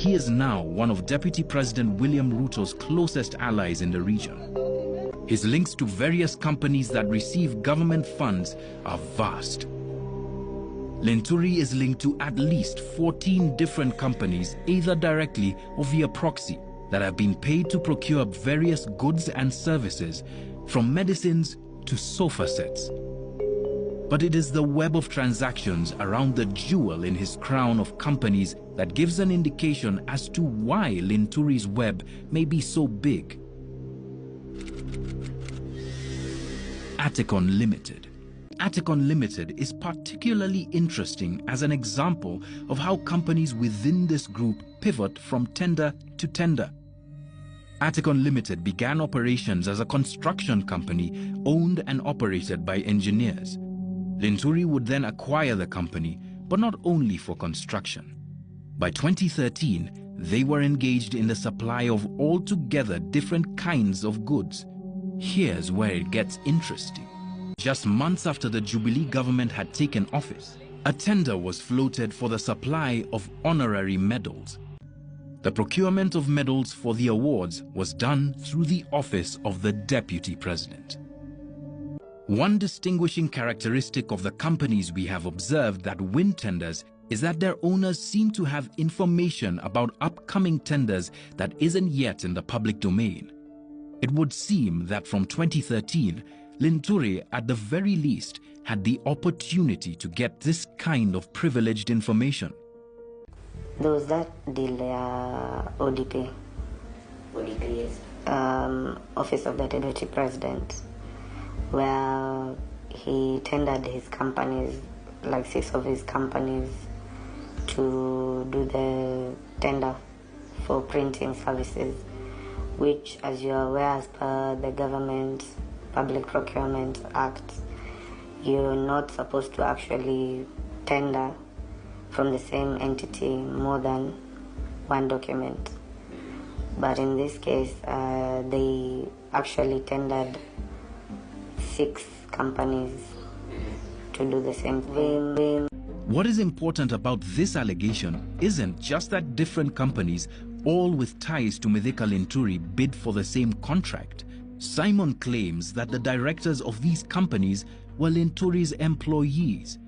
He is now one of Deputy President William Ruto's closest allies in the region. His links to various companies that receive government funds are vast. Linturi is linked to at least 14 different companies, either directly or via proxy, that have been paid to procure various goods and services, from medicines to sofa sets. But it is the web of transactions around the jewel in his crown of companies that gives an indication as to why Linturi's web may be so big. Aticon Limited. Aticon Limited is particularly interesting as an example of how companies within this group pivot from tender to tender. Aticon Limited began operations as a construction company owned and operated by engineers. Linturi would then acquire the company, but not only for construction. By 2013, they were engaged in the supply of altogether different kinds of goods. Here's where it gets interesting. Just months after the Jubilee government had taken office, a tender was floated for the supply of honorary medals. The procurement of medals for the awards was done through the office of the Deputy President. One distinguishing characteristic of the companies we have observed that win tenders is that their owners seem to have information about upcoming tenders that isn't yet in the public domain. It would seem that from 2013, Linturi, at the very least, had the opportunity to get this kind of privileged information. There was that deal, ODP. ODP is? Office of the Deputy President, where he tendered his companies, like 6 of his companies, to do the tender for printing services, which, as you are aware, as per the government Public Procurement Act, you're not supposed to actually tender from the same entity more than one document. But in this case, they actually tendered 6 companies to do the same thing. What is important about this allegation isn't just that different companies, all with ties to Mithika Linturi, bid for the same contract. Simon claims that the directors of these companies were Linturi's employees.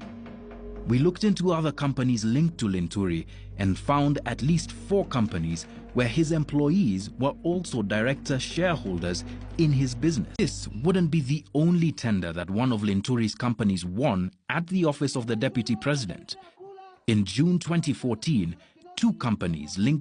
We looked into other companies linked to Linturi and found at least 4 companies where his employees were also director shareholders in his business. This wouldn't be the only tender that one of Linturi's companies won at the office of the Deputy President. In June 2014, 2 companies linked to